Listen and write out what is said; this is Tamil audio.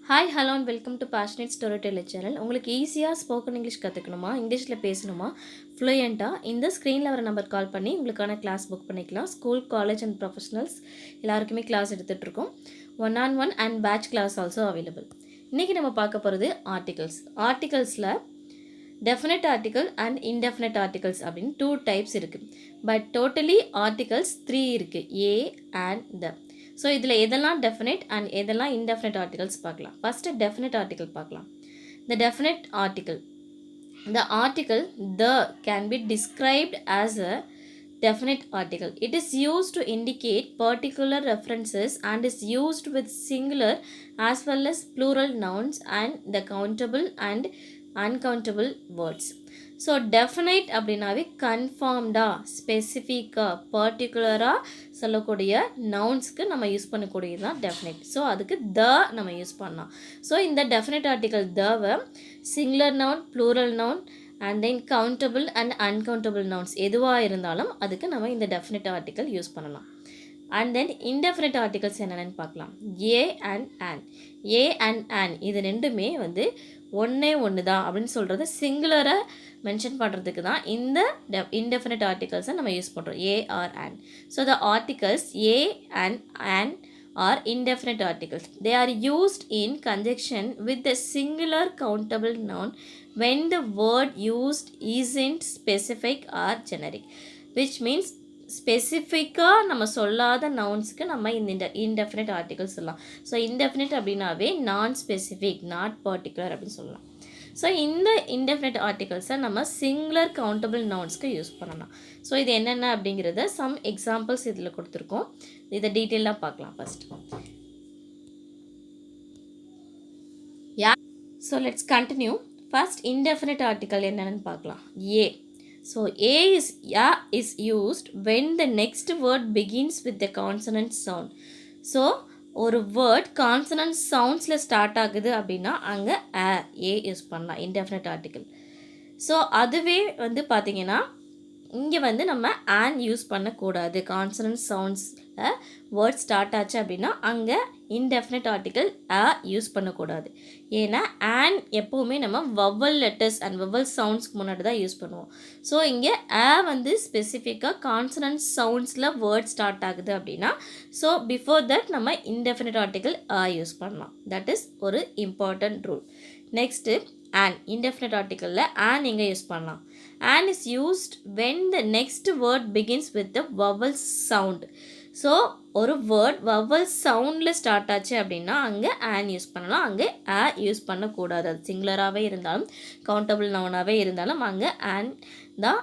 Hi hello and welcome to passionate story teller channel. உங்களுக்கு ஈஸியாக ஸ்போக்கன் இங்கிலீஷ் கற்றுக்கணுமா, இங்கிலீஷில் பேசணுமா, ஃப்ளூயண்ட்டாக இந்த ஸ்க்ரீனில் வர நம்பர் கால் பண்ணி உங்களுக்கான கிளாஸ் புக் பண்ணிக்கலாம். ஸ்கூல், காலேஜ் அண்ட் ப்ரொஃபஷனல்ஸ் எல்லாருக்குமே கிளாஸ் எடுத்துகிட்ருக்கோம். 1-on-1 and batch class also available. இன்றைக்கி நம்ம பார்க்க போகிறது ஆர்டிகல்ஸில் definite article and indefinite articles அப்படின்னு 2 டைப்ஸ் இருக்குது. பட் டோட்டலி ஆர்டிகல்ஸ் 3 இருக்குது, ஏ அண்ட் த. ஸோ இதில் எதெல்லாம் டெஃபினட் அண்ட் எதெல்லாம் இன்டெஃபினட் ஆர்டிகல்ஸ் பார்க்கலாம். ஃபஸ்ட்டு டெஃபினட் ஆர்டிக்கல் பார்க்கலாம். The definite article. The article the can be described as a definite article. It is used to indicate particular references and is used with singular as well as plural nouns and the countable and uncountable words. So definite அப்படின்னாவே கன்ஃபார்ம்டாக, ஸ்பெசிஃபிக்காக, பர்டிகுலராக சொல்லக்கூடிய நவுன்ஸ்க்கு நம்ம யூஸ் பண்ணக்கூடியது தான் டெஃபினைட். ஸோ அதுக்கு த நம்ம யூஸ் பண்ணலாம். ஸோ இந்த டெஃபினைட் ஆர்டிக்கல் தவை singular noun, plural noun and then countable and uncountable nouns எதுவாக இருந்தாலும் அதுக்கு நம்ம இந்த டெஃபினைட் ஆர்டிக்கல் யூஸ் பண்ணலாம். அண்ட் தென் இன்டெஃபினைட் ஆர்டிகல்ஸ் என்னென்னு பார்க்கலாம். A and an. A and an இது ரெண்டுமே ஒன்று தான் அப்படின்னு சொல்கிறது சிங்குலரை மென்ஷன் பண்ணுறதுக்கு தான் இந்த இன்டெஃபினைட் ஆர்டிகல்ஸை நம்ம யூஸ் பண்ணுறோம், a or an. So the articles a and an are indefinite articles. They are used in conjunction with the singular countable noun when the word used isn't specific or generic, which means ஸ்பெசிஃபிக்காக நம்ம சொல்லாத நவுன்ஸுக்கு நம்ம இந்த இன்டெஃபினைட் ஆர்டிகல் சொல்லலாம். ஸோ இன்டெஃபினைட் அப்படின்னாவே நான் ஸ்பெசிஃபிக், நாட் பர்டிகுலர் அப்படின்னு சொல்லலாம். ஸோ இந்த இன்டெஃபினைட் ஆர்டிகல்ஸை நம்ம சிங்குலர் கவுண்டபிள் நவுன்ஸ்க்கு யூஸ் பண்ணலாம். ஸோ இது என்னென்ன அப்படிங்கிறத சம் எக்ஸாம்பிள்ஸ் இதில் கொடுத்துருக்கோம். இதை டீட்டெயிலாக பார்க்கலாம் first. So let's continue. First indefinite article என்னென்னு பார்க்கலாம். ஏ. So A is used when the next word begins with the consonant sound. So ஒரு வேர்ட் கான்சனன்ட் சவுண்ட்ஸில் ஸ்டார்ட் ஆகுது அப்படின்னா அங்கே ஏ யூஸ் பண்ணலாம் இன்டெஃபினைட் ஆர்டிக்கல். ஸோ அதுவே பார்த்திங்கன்னா இங்கே நம்ம ஆன் யூஸ் பண்ணக்கூடாது. கான்சனன்ட் சவுண்ட்ஸில் வேர்ட் ஸ்டார்ட் ஆச்சு அப்படின்னா அங்கே இன்டெஃபினைட் ஆர்டிக்கல் யூஸ் பண்ணக்கூடாது. ஏன்னா ஆன் எப்போவுமே நம்ம வவல் லெட்டர்ஸ் அண்ட் வவல் சவுண்ட்ஸ்க்கு முன்னாடி தான் யூஸ் பண்ணுவோம். ஸோ இங்கே ஸ்பெசிஃபிக்காக கான்சனன்ட் சவுண்ட்ஸில் வேர்ட் ஸ்டார்ட் ஆகுது அப்படின்னா ஸோ பிஃபோர் தட் நம்ம இன்டெஃபினைட் ஆர்டிக்கல் யூஸ் பண்ணலாம். தட் இஸ் ஒரு important rule. Next an. Indefinite ஆர்டிக்கலில் ஆன் எங்கே யூஸ் பண்ணலாம். An is used when the next word begins with the vowel sound. So ஒரு வேர்ட் வவல் சவுண்டில் ஸ்டார்ட் ஆச்சு அப்படின்னா அங்கே ஆன் யூஸ் பண்ணலாம், அங்கே யூஸ் பண்ணக்கூடாது. அது சிங்குலராகவே இருந்தாலும் கவுண்டபிள் நவுனாகவே இருந்தாலும் அங்கே ஆன் தான்